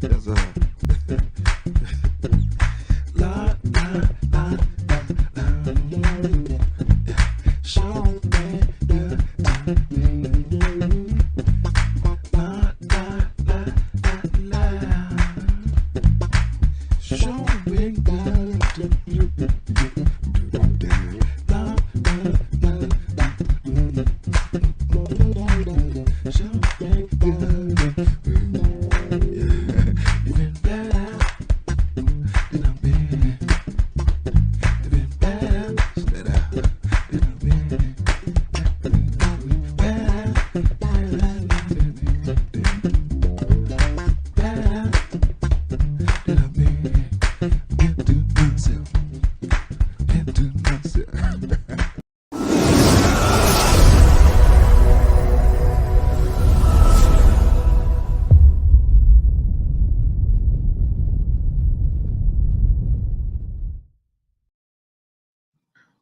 That's la la la show me the la la la la show me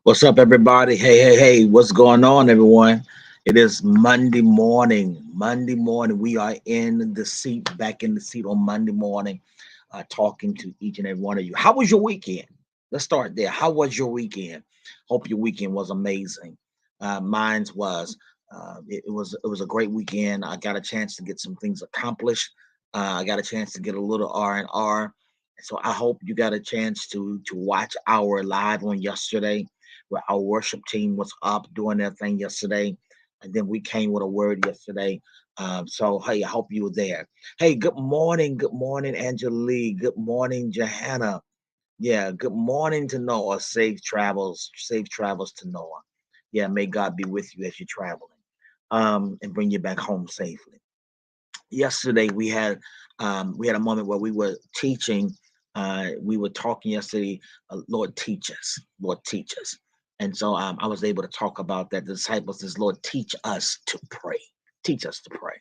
What's up, everybody? Hey, what's going on, everyone? It is Monday morning. Monday morning. We are in the seat, back in the seat on Monday morning, talking to each and every one of you. How was your weekend? Let's start there. How was your weekend? Hope your weekend was amazing. Mine's was. It was a great weekend. I got a chance to get some things accomplished. I got a chance to get a little R&R. So I hope you got a chance to watch our live on yesterday where our worship team was up doing their thing yesterday. And then we came with a word yesterday. So, hey, I hope you were there. Hey, good morning. Good morning, Angelique. Good morning, Johanna. Yeah, good morning to Noah. Safe travels to Noah. Yeah, may God be with you as you're traveling and bring you back home safely. Yesterday, we had a moment where we were teaching. We were talking yesterday, Lord, teach us. Lord, teach us. And so I was able to talk about that. The disciples says, Lord, teach us to pray. Teach us to pray.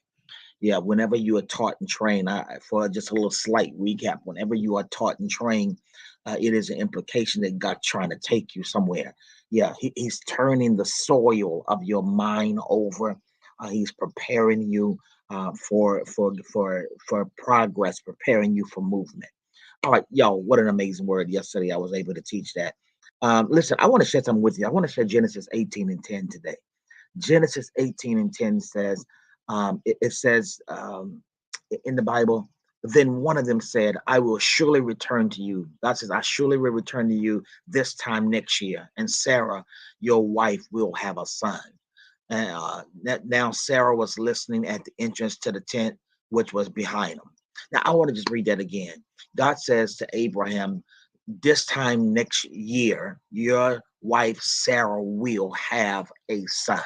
Yeah, whenever you are taught and trained, for just a little slight recap, whenever you are taught and trained, it is an implication that God's trying to take you somewhere. Yeah, He's turning the soil of your mind over. He's preparing you for progress, preparing you for movement. All right, yo, what an amazing word. Yesterday, I was able to teach that. Listen, I want to share something with you. I want to share Genesis 18 and 10 today. Genesis 18 and 10 says, it says in the Bible, then one of them said, I will surely return to you. God says, I surely will return to you this time next year. And Sarah, your wife, will have a son. And now Sarah was listening at the entrance to the tent, which was behind him. Now, I want to just read that again. God says to Abraham, this time next year, your wife Sarah will have a son.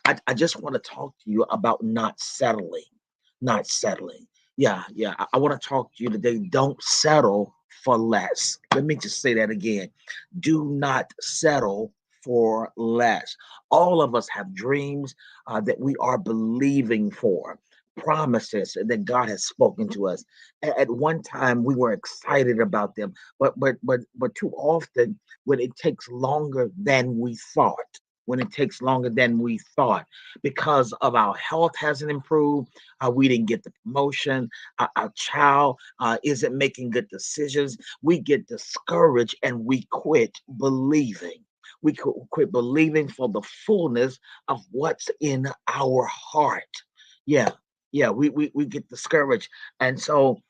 I just want to talk to you about not settling. Not settling. Yeah. I want to talk to you today. Don't settle for less. Let me just say that again. Do not settle for less. All of us have dreams that we are believing for, promises that God has spoken to us. At one time, we were excited about them, but too often, when it takes longer than we thought, when it takes longer than we thought because of our health hasn't improved, we didn't get the promotion, our child isn't making good decisions, we get discouraged and we quit believing. We quit believing for the fullness of what's in our heart. Yeah, we get discouraged. And so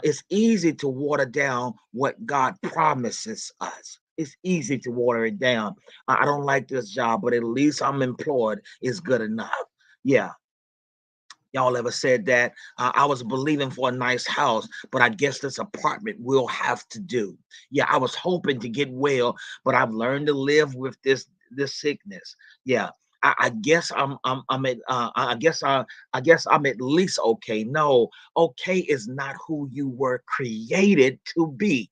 it's easy to water down what God promises us. It's easy to water it down. I don't like this job, but at least I'm employed is good enough. Yeah. Y'all ever said that? I was believing for a nice house, but I guess this apartment will have to do. Yeah, I was hoping to get well, but I've learned to live with this sickness. Yeah, I guess I'm at I guess I'm at least okay. No, okay is not who you were created to be.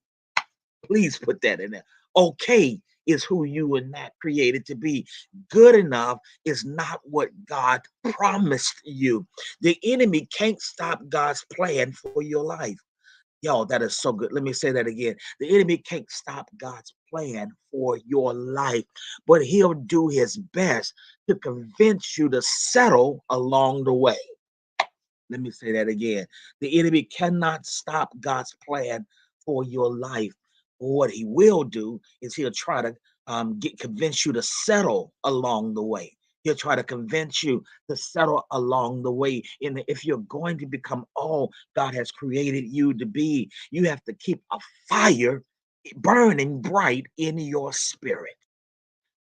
Please put that in there. Okay is who you were not created to be. Good enough is not what God promised you. The enemy can't stop God's plan for your life. Yo, that is so good. Let me say that again. The enemy can't stop God's plan for your life, but he'll do his best to convince you to settle along the way. Let me say that again. The enemy cannot stop God's plan for your life. What he will do is he'll try to convince you to settle along the way. He'll try to convince you to settle along the way. And if you're going to become all God has created you to be, you have to keep a fire burning bright in your spirit.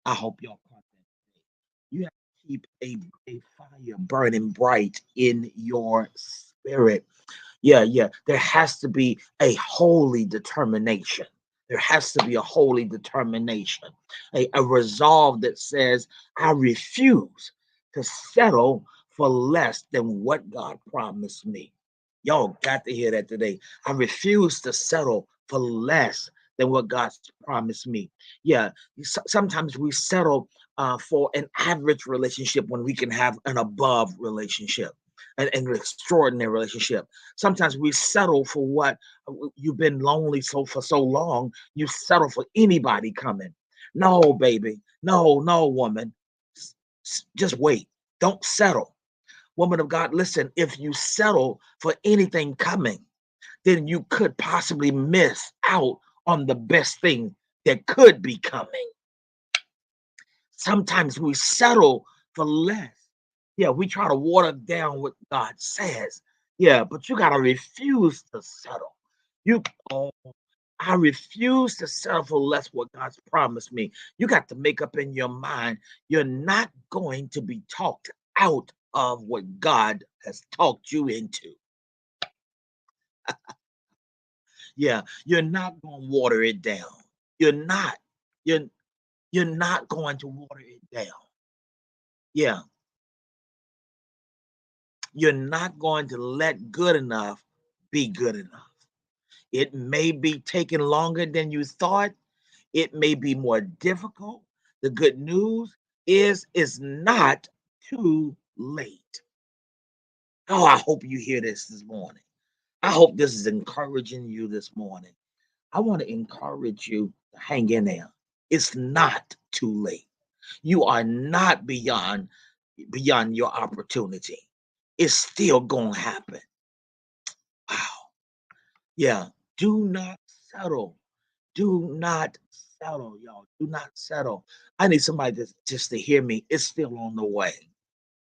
I hope y'all caught that today. You have to keep a fire burning bright in your spirit. Yeah, yeah. There has to be a holy determination. There has to be a holy determination, a resolve that says, I refuse to settle for less than what God promised me. Y'all got to hear that today. I refuse to settle for less than what God's promised me. Yeah, sometimes we settle for an average relationship when we can have an above relationship, an extraordinary relationship. Sometimes we settle for what you've been lonely so for so long, you settle for anybody coming. No, baby. No, no, woman. Just wait. Don't settle. Woman of God, listen, if you settle for anything coming, then you could possibly miss out on the best thing that could be coming. Sometimes we settle for less. Yeah, we try to water down what God says. Yeah, but you got to refuse to settle. You, oh, I refuse to settle for less what God's promised me. You got to make up in your mind you're not going to be talked out of what God has talked you into. Yeah, you're not going to water it down. You're not. You're you're not going to water it down. Yeah, you're not going to let good enough be good enough. It may be taking longer than you thought. It may be more difficult. The good news is it's not too late. Oh, I hope you hear this morning. I hope this is encouraging you this morning. I want to encourage you to hang in there. It's not too late. You are not beyond your opportunity. It's still going to happen. Wow. Yeah. Do not settle. Do not settle, y'all. Do not settle. I need somebody just to hear me. It's still on the way.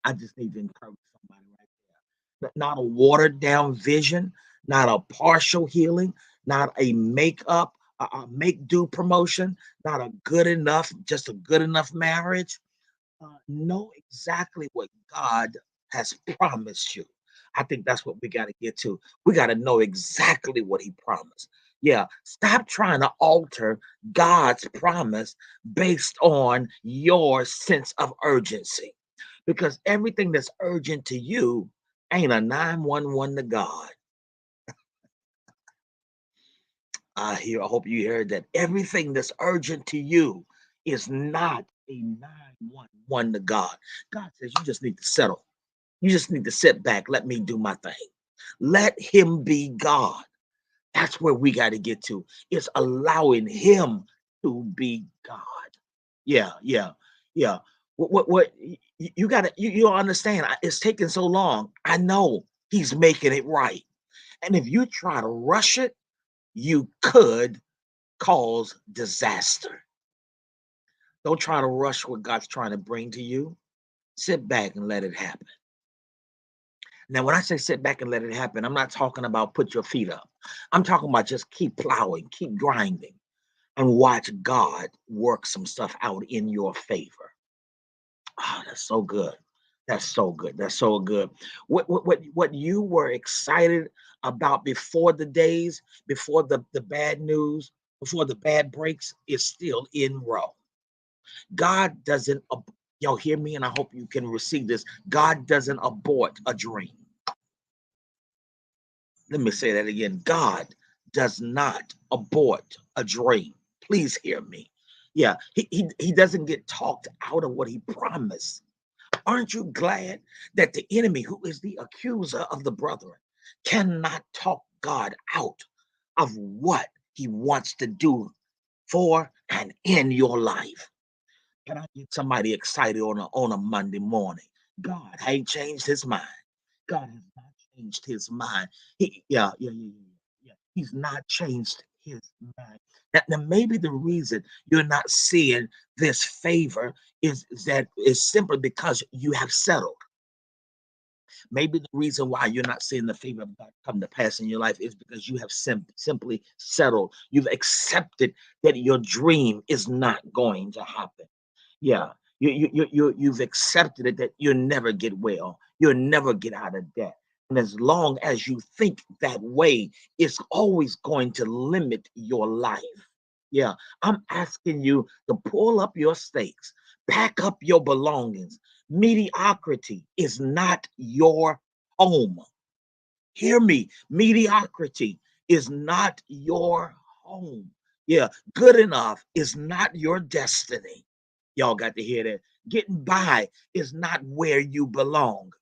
I just need to encourage somebody right there. Not a watered down vision, not a partial healing, not a make do promotion, not a good enough, just a good enough marriage. Know exactly what God has promised you. I think that's what we got to get to. We got to know exactly what He promised. Yeah, stop trying to alter God's promise based on your sense of urgency because everything that's urgent to you ain't a 911 to God. I hope you heard that. Everything that's urgent to you is not a 911 to God. God says you just need to settle. You just need to sit back. Let me do my thing. Let him be God. That's where we got to get to. It's allowing him to be God. Yeah, yeah, yeah. What you got to you understand? It's taking so long. I know he's making it right. And if you try to rush it, you could cause disaster. Don't try to rush what God's trying to bring to you. Sit back and let it happen. Now, when I say sit back and let it happen, I'm not talking about put your feet up. I'm talking about just keep plowing, keep grinding, and watch God work some stuff out in your favor. Oh, that's so good. That's so good. That's so good. What you were excited about before the days, before the bad news, before the bad breaks is still in row. God doesn't, y'all hear me, and I hope you can receive this. God doesn't abort a dream. Let me say that again. God does not abort a dream. Please hear me. Yeah, he doesn't get talked out of what he promised. Aren't you glad that the enemy, who is the accuser of the brethren, cannot talk God out of what he wants to do for and in your life? Can I get somebody excited on a Monday morning? God ain't changed his mind. God has not. changed his mind. Yeah. He's not changed his mind. Now maybe the reason you're not seeing this favor is that is simply because you have settled. Maybe the reason why you're not seeing the favor of God come to pass in your life is because you have simply settled. You've accepted that your dream is not going to happen. Yeah, you've accepted it that you'll never get well, you'll never get out of debt. And as long as you think that way, it's always going to limit your life. Yeah, I'm asking you to pull up your stakes, pack up your belongings. Mediocrity is not your home. Hear me. Mediocrity is not your home. Yeah, good enough is not your destiny. Y'all got to hear that. Getting by is not where you belong.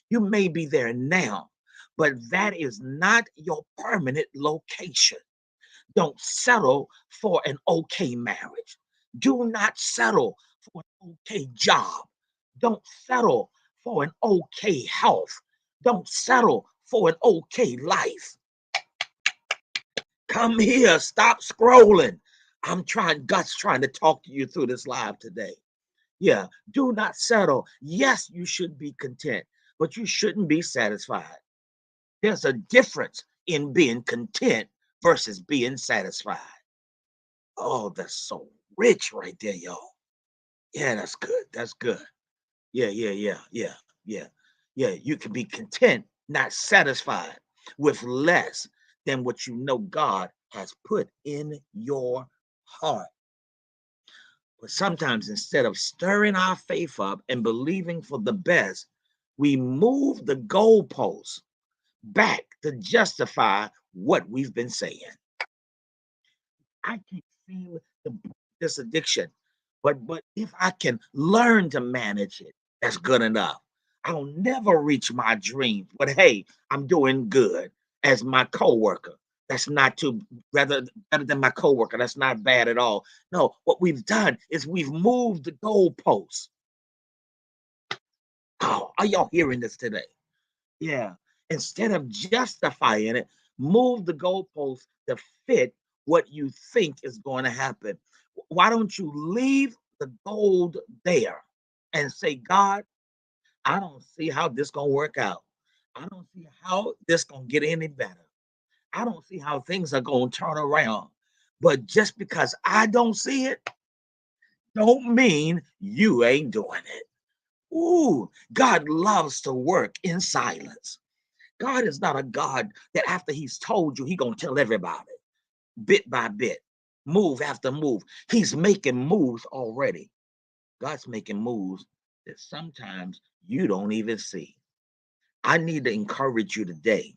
You may be there now, but that is not your permanent location. Don't settle for an okay marriage. Do not settle for an okay job. Don't settle for an okay health. Don't settle for an okay life. Come here, stop scrolling. God's trying to talk to you through this live today. Yeah, do not settle. Yes, you should be content, but you shouldn't be satisfied. There's a difference in being content versus being satisfied. Oh, that's so rich right there, y'all. Yeah, that's good. That's good. Yeah. Yeah, you can be content, not satisfied with less than what you know God has put in your heart. But sometimes instead of stirring our faith up and believing for the best, we move the goalposts back to justify what we've been saying. I can't seem to break this addiction. But if I can learn to manage it, that's good enough. I'll never reach my dreams, but hey, I'm doing good as my coworker. That's not too rather better than my coworker. That's not bad at all. No, what we've done is we've moved the goalposts. Oh, are y'all hearing this today? Yeah. Instead of justifying it, move the goalposts to fit what you think is going to happen. Why don't you leave the gold there and say, God, I don't see how this gonna work out. I don't see how this gonna get any better. I don't see how things are gonna turn around. But just because I don't see it, don't mean you ain't doing it. Ooh, God loves to work in silence. God is not a God that after he's told you, he gonna tell everybody bit by bit, move after move. He's making moves already. God's making moves that sometimes you don't even see. I need to encourage you today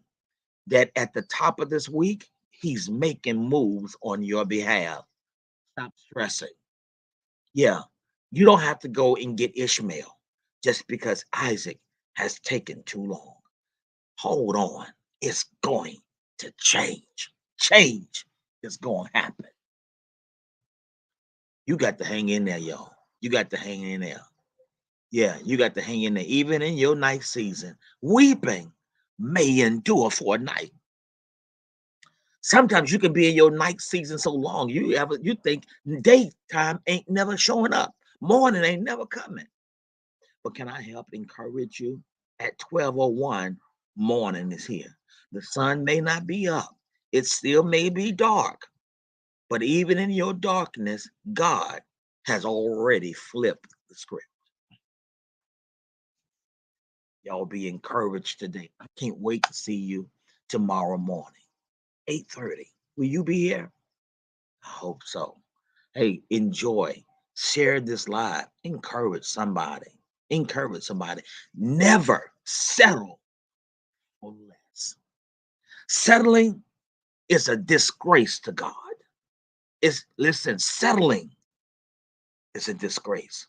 that at the top of this week, he's making moves on your behalf. Stop stressing. Yeah, you don't have to go and get Ishmael just because Isaac has taken too long. Hold on. It's going to change. Change is going to happen. You got to hang in there, y'all. You got to hang in there. Yeah, you got to hang in there. Even in your night season, weeping may endure for a night. Sometimes you can be in your night season so long, you think daytime ain't never showing up. Morning ain't never coming. But can I help encourage you? At 12:01, morning is here. The sun may not be up. It still may be dark. But even in your darkness, God has already flipped the script. Y'all be encouraged today. I can't wait to see you tomorrow morning, 8:30. Will you be here? I hope so. Hey, enjoy. Share this live. Encourage somebody. Encourage somebody. Never settle for less. Settling is a disgrace to God. Settling is a disgrace.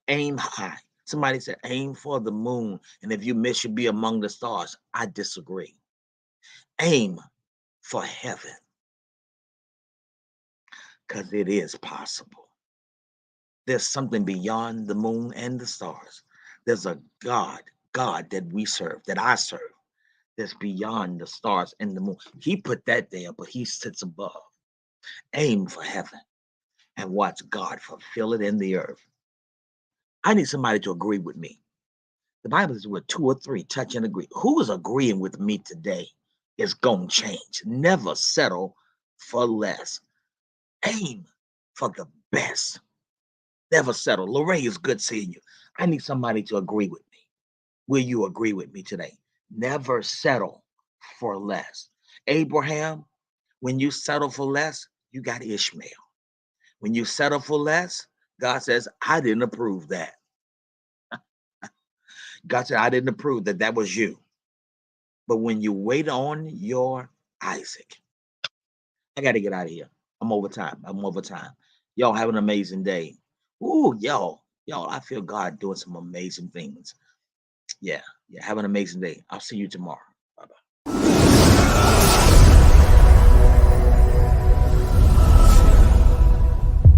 Aim high. Somebody said aim for the moon, and if you miss, you'll be among the stars. I disagree. Aim for heaven because it is possible. There's something beyond the moon and the stars. There's a God God that we serve, that I serve, that's beyond the stars and the moon. He put that there, but he sits above. Aim for heaven and watch God fulfill it in the earth. I need somebody to agree with me. The Bible says, where two or three touch and agree. Who is agreeing with me today is going to change. Never settle for less. Aim for the best. Never settle. Lorraine, is good seeing you. I need somebody to agree with me. Will you agree with me today? Never settle for less. Abraham, when you settle for less, you got Ishmael. When you settle for less, God says, I didn't approve that. God said, I didn't approve that that was you. But when you wait on your Isaac, I got to get out of here. I'm over time. I'm over time. Y'all have an amazing day. Ooh, y'all, I feel God doing some amazing things. Yeah, yeah. Have an amazing day. I'll see you tomorrow.